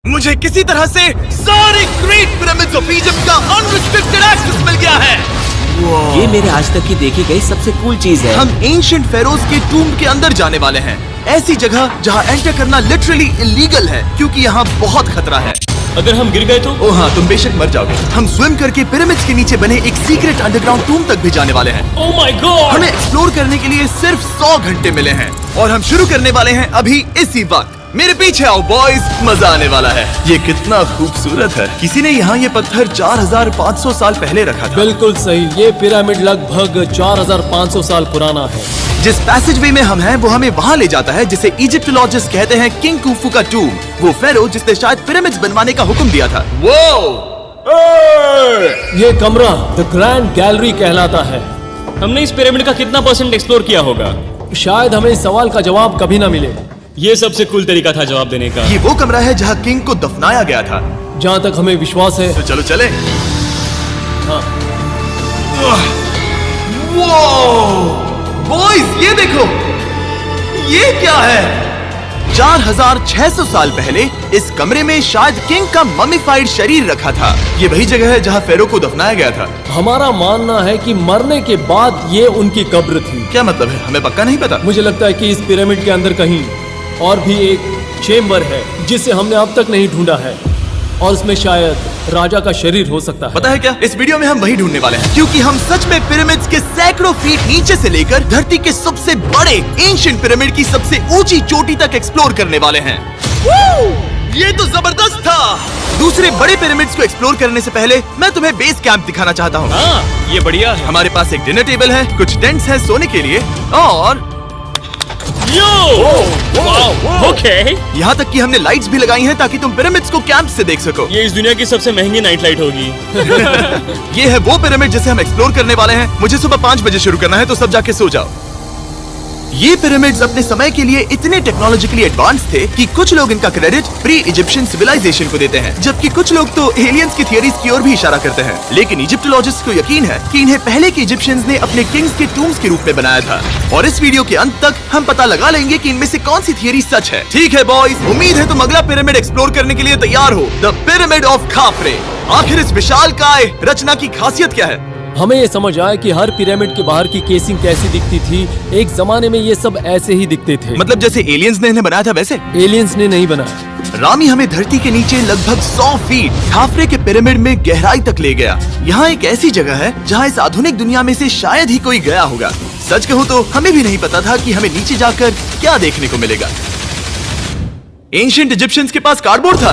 मुझे किसी तरह से सारी ग्रेट पिरामिड्स ऑफ इजिप्ट का अनरिस्ट्रिक्टेड एक्सेस मिल गया है। ये मेरे आज तक की देखी गई सबसे कूल चीज है। हम एंशिएंट फेरोज के टूम्ब के अंदर जाने वाले हैं, ऐसी जगह जहां एंटर करना लिटरली इलीगल है क्योंकि यहाँ बहुत खतरा है। अगर हम गिर गए तो? ओ हाँ, तुम बेशक मर जाओगे। हम स्विम करके पिरामिड्स के नीचे बने एक सीक्रेट अंडरग्राउंड टूम्ब तक भी जाने वाले हैं। Oh my God! हमें एक्सप्लोर करने के लिए सिर्फ 100 घंटे मिले हैं और हम शुरू करने वाले हैं अभी इसी वक्त। मेरे पीछे आओ बॉयज, मजा आने वाला है। ये कितना खूबसूरत है। किसी ने यहाँ ये पत्थर 4500 साल पहले रखा था। बिल्कुल सही, ये पिरामिड लगभग 4500 साल पुराना है। जिस पैसेजवे में हम हैं वो हमें वहाँ ले जाता है जिसे इजिप्टोलॉजिस्ट कहते हैं किंग कुफू का टूम्ब, वो फेरो जिसने शायद पिरामिड्स बनवाने का हुक्म दिया था। वो ये कमरा द ग्रैंड गैलरी कहलाता है। हमने इस पिरामिड का कितना % एक्सप्लोर किया होगा? शायद हमें इस सवाल का जवाब कभी ना मिले। ये सबसे कूल तरीका था जवाब देने का। ये वो कमरा है जहाँ किंग को दफनाया गया था। जहाँ तक हमें विश्वास है। तो चलो चले। हाँ। बॉयज ये देखो, ये क्या है? 4600 साल पहले इस कमरे में शायद किंग का ममीफाइड शरीर रखा था। ये वही जगह है जहाँ फेरो को दफनाया गया था। हमारा मानना है कि मरने के बाद ये उनकी कब्र थी। क्या मतलब है? हमें पक्का नहीं पता। मुझे लगता है कि इस पिरामिड के अंदर कहीं और भी एक चेम्बर है जिसे हमने अब तक नहीं ढूंढा है और उसमें शायद राजा का शरीर हो सकता है। पता है क्या, इस वीडियो में हम वही ढूंढने वाले हैं क्योंकि हम सच में पिरामिड्स के सैकड़ों फीट नीचे से लेकर धरती के सबसे बड़े एंशिएंट पिरामिड की सबसे ऊंची चोटी तक एक्सप्लोर करने वाले हैं। ये तो जबरदस्त था। दूसरे बड़े पिरामिड्स को एक्सप्लोर करने से पहले मैं तुम्हें बेस कैंप दिखाना चाहता हूँ। हाँ, ये बढ़िया है। हमारे पास एक डिनर टेबल है, कुछ टेंट्स हैं सोने के लिए और ओके। यहाँ तक कि हमने लाइट्स भी लगाई हैं ताकि तुम पिरामिड्स को कैंप से देख सको। ये इस दुनिया की सबसे महंगी नाइट लाइट होगी। ये है वो पिरामिड जिसे हम एक्सप्लोर करने वाले हैं। मुझे सुबह 5 बजे शुरू करना है तो सब जाके सो जाओ। ये पिरामिड्स अपने समय के लिए इतने टेक्नोलॉजिकली एडवांस थे कि कुछ लोग इनका क्रेडिट प्री इजिप्शियन सिविलाइजेशन को देते हैं, जबकि कुछ लोग तो एलियंस की थियरीज की ओर भी इशारा करते हैं। लेकिन इजिप्टोलॉजिस्ट को यकीन है कि इन्हें पहले के इजिप्शियंस ने अपने किंग्स के टूम्स के रूप में बनाया था और इस वीडियो के अंत तक हम पता लगा लेंगे कि इनमें से कौन सी थियरी सच है। ठीक है बॉयज, उम्मीद है तुम अगला पिरामिड एक्सप्लोर करने के लिए तैयार हो, द पिरामिड ऑफ खाफरे। आखिर इस विशालकाय रचना की खासियत क्या है? हमें ये समझ आया कि हर पिरामिड के बाहर की केसिंग कैसी दिखती थी। एक जमाने में ये सब ऐसे ही दिखते थे। मतलब जैसे एलियंस ने इन्हें बनाया था वैसे? एलियंस ने नहीं बनाया। रामी हमें धरती के नीचे लगभग 100 फीट खाफरे के पिरामिड में गहराई तक ले गया। यहाँ एक ऐसी जगह है जहाँ इस आधुनिक दुनिया में से शायद ही कोई गया होगा। सच कहूँ तो हमें भी नहीं पता था कि हमें नीचे जाकर क्या देखने को मिलेगा। एंशिएंट इजिप्शियंस के पास कार्डबोर्ड था।